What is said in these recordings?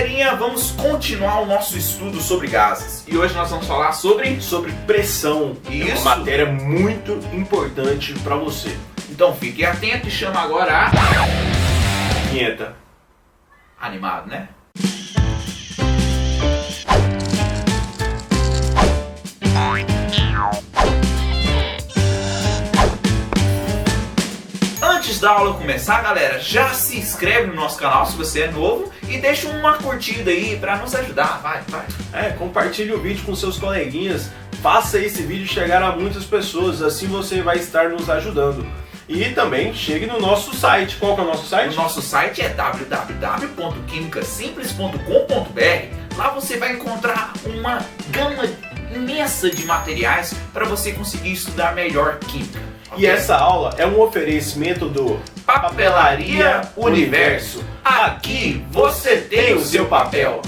galerinha, vamos continuar o nosso estudo sobre gases. E hoje nós vamos falar sobre pressão. Isso. É uma matéria muito importante para você. Então fique atento e chama agora a vinheta. Animado, né? Antes da aula começar, galera, já se inscreve no nosso canal se você é novo e deixa uma curtida aí pra nos ajudar, vai. Compartilhe o vídeo com seus coleguinhas, faça esse vídeo chegar a muitas pessoas, assim você vai estar nos ajudando. E também chegue no nosso site. Qual que é o nosso site? O nosso site é www.quimicasimples.com.br. Lá você vai encontrar uma gama imensa de materiais para você conseguir estudar melhor química. E essa aula é um oferecimento do Papelaria Universo. Aqui você tem o seu papel.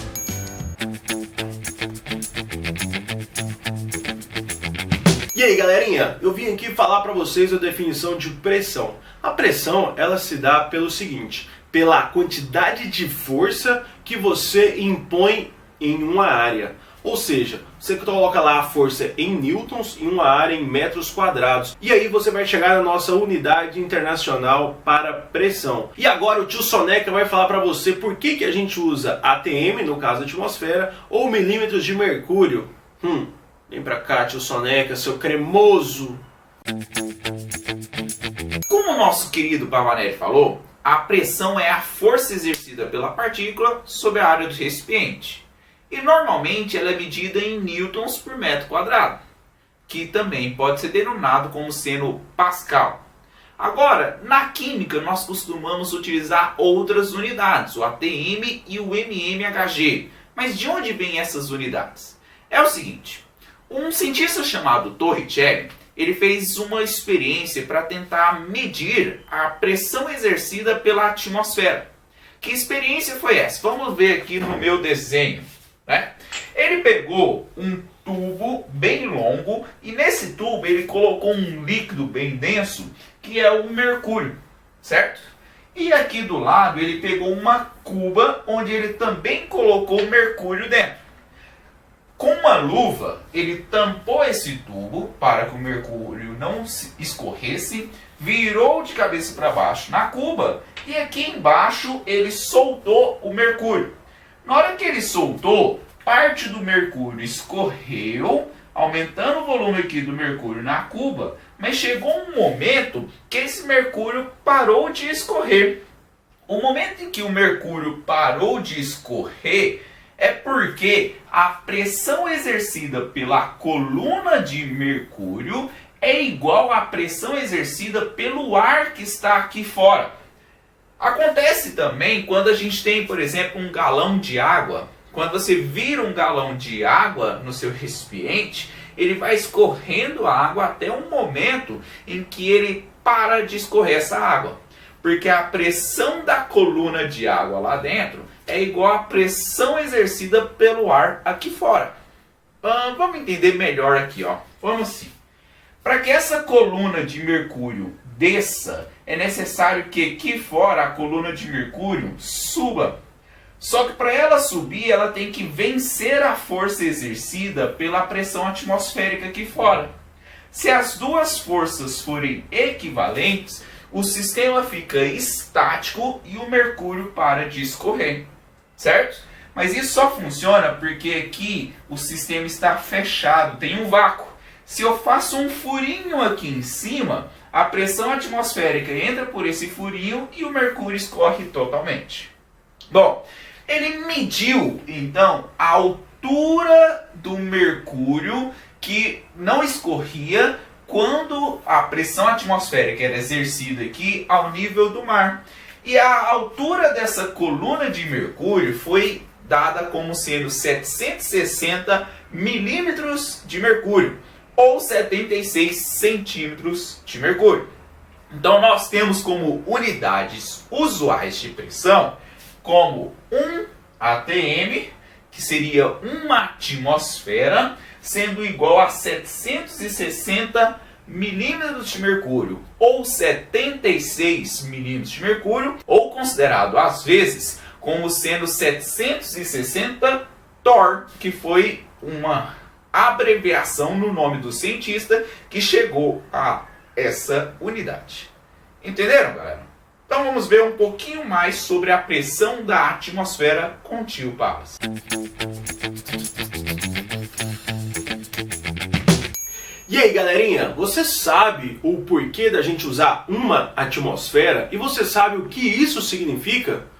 E aí, galerinha, eu vim aqui falar para vocês a definição de pressão. A pressão, ela se dá pelo seguinte: pela quantidade de força que você impõe em uma área. Ou seja, você coloca lá a força em newtons em uma área em metros quadrados. E aí você vai chegar na nossa unidade internacional para pressão. E agora o tio Soneca vai falar para você por que a gente usa ATM, no caso atmosfera, ou milímetros de mercúrio. Vem pra cá, tio Soneca, seu cremoso. Como o nosso querido Pavanelli falou, a pressão é a força exercida pela partícula sobre a área do recipiente. E normalmente ela é medida em newtons por metro quadrado, que também pode ser denominado como sendo Pascal. Agora, na química nós costumamos utilizar outras unidades, o ATM e o mmHg. Mas de onde vêm essas unidades? É o seguinte: um cientista chamado Torricelli, ele fez uma experiência para tentar medir a pressão exercida pela atmosfera. Que experiência foi essa? Vamos ver aqui no meu desenho. Ele pegou um tubo bem longo e nesse tubo ele colocou um líquido bem denso que é o mercúrio, certo? E aqui do lado ele pegou uma cuba onde ele também colocou o mercúrio dentro. Com uma luva ele tampou esse tubo para que o mercúrio não escorresse, virou de cabeça para baixo na cuba e aqui embaixo ele soltou o mercúrio. Na hora que ele soltou, parte do mercúrio escorreu, aumentando o volume aqui do mercúrio na cuba, mas chegou um momento que esse mercúrio parou de escorrer. O momento em que o mercúrio parou de escorrer é porque a pressão exercida pela coluna de mercúrio é igual à pressão exercida pelo ar que está aqui fora. Acontece também quando a gente tem, por exemplo, um galão de água. Quando você vira um galão de água no seu recipiente, ele vai escorrendo a água até um momento em que ele para de escorrer essa água. Porque a pressão da coluna de água lá dentro é igual à pressão exercida pelo ar aqui fora. Vamos entender melhor aqui, ó. Vamos assim. Para que essa coluna de mercúrio desça, é necessário que aqui fora a coluna de mercúrio suba. Só que para ela subir, ela tem que vencer a força exercida pela pressão atmosférica aqui fora. Se as duas forças forem equivalentes, o sistema fica estático e o mercúrio para de escorrer, certo? Mas isso só funciona porque aqui o sistema está fechado, tem um vácuo. Se eu faço um furinho aqui em cima, a pressão atmosférica entra por esse furinho e o mercúrio escorre totalmente. Bom, ele mediu então a altura do mercúrio que não escorria quando a pressão atmosférica era exercida aqui ao nível do mar. E a altura dessa coluna de mercúrio foi dada como sendo 760 milímetros de mercúrio, ou 76 centímetros de mercúrio. Então nós temos como unidades usuais de pressão como 1 atm, que seria uma atmosfera, sendo igual a 760 milímetros de mercúrio, ou 76 milímetros de mercúrio, ou considerado às vezes como sendo 760 torr, que foi uma abreviação no nome do cientista que chegou a essa unidade. Entenderam, galera? Então vamos ver um pouquinho mais sobre a pressão da atmosfera com o tio Palas. E aí, galerinha, você sabe o porquê da gente usar uma atmosfera? E você sabe o que isso significa?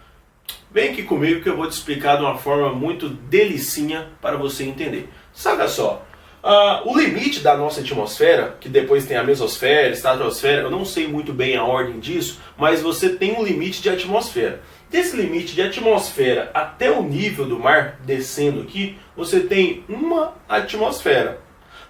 Vem aqui comigo que eu vou te explicar de uma forma muito delicinha para você entender. Saca só, o limite da nossa atmosfera, que depois tem a mesosfera, estratosfera, eu não sei muito bem a ordem disso, mas você tem um limite de atmosfera. Desse limite de atmosfera até o nível do mar, descendo aqui, você tem uma atmosfera.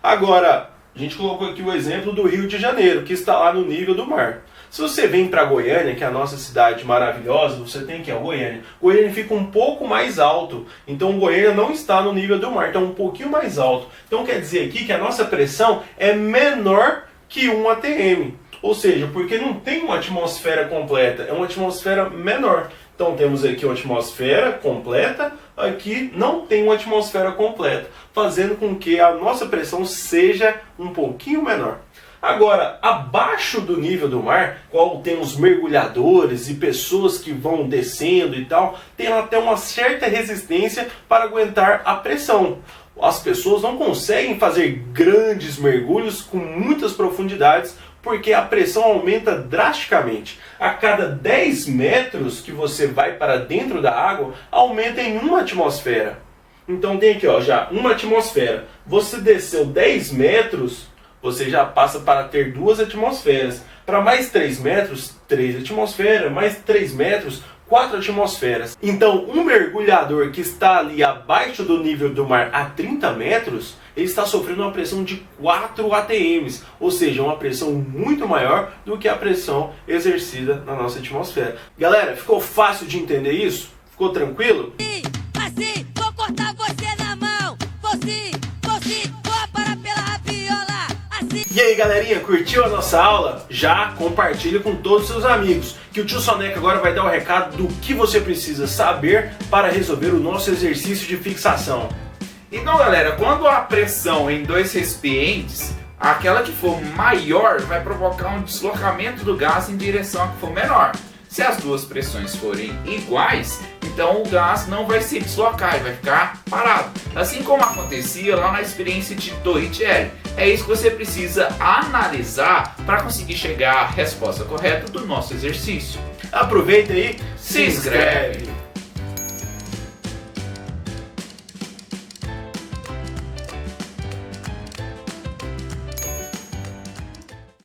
Agora, a gente colocou aqui o exemplo do Rio de Janeiro, que está lá no nível do mar. Se você vem para Goiânia, que é a nossa cidade maravilhosa, você tem que ir a Goiânia. Goiânia fica um pouco mais alto, então Goiânia não está no nível do mar, então um pouquinho mais alto. Então quer dizer aqui que a nossa pressão é menor que 1 atm. Ou seja, porque não tem uma atmosfera completa, é uma atmosfera menor. Então temos aqui uma atmosfera completa, aqui não tem uma atmosfera completa, fazendo com que a nossa pressão seja um pouquinho menor. Agora, abaixo do nível do mar, qual tem os mergulhadores e pessoas que vão descendo e tal, tem até uma certa resistência para aguentar a pressão. As pessoas não conseguem fazer grandes mergulhos com muitas profundidades, porque a pressão aumenta drasticamente. A cada 10 metros que você vai para dentro da água, aumenta em 1 atmosfera. Então tem aqui, ó, já 1 atmosfera. Você desceu 10 metros, você já passa para ter 2 atmosferas. Para mais 3 metros, 3 atmosferas. Mais 3 metros, 4 atmosferas. Então, um mergulhador que está ali abaixo do nível do mar a 30 metros, ele está sofrendo uma pressão de 4 atms, ou seja, uma pressão muito maior do que a pressão exercida na nossa atmosfera. Galera, ficou fácil de entender isso? Ficou tranquilo? Assim, vou cortar você na mão. Vou parar pela rabiola. Assim. E aí, galerinha, curtiu a nossa aula? Já compartilha com todos os seus amigos, que o tio Soneca agora vai dar o recado do que você precisa saber para resolver o nosso exercício de fixação. Então, galera, quando a pressão em 2 recipientes, aquela que for maior vai provocar um deslocamento do gás em direção à que for menor. Se as duas pressões forem iguais, então o gás não vai se deslocar e vai ficar parado. Assim como acontecia lá na experiência de Torricelli. É isso que você precisa analisar para conseguir chegar à resposta correta do nosso exercício. Aproveita aí, Se inscreve!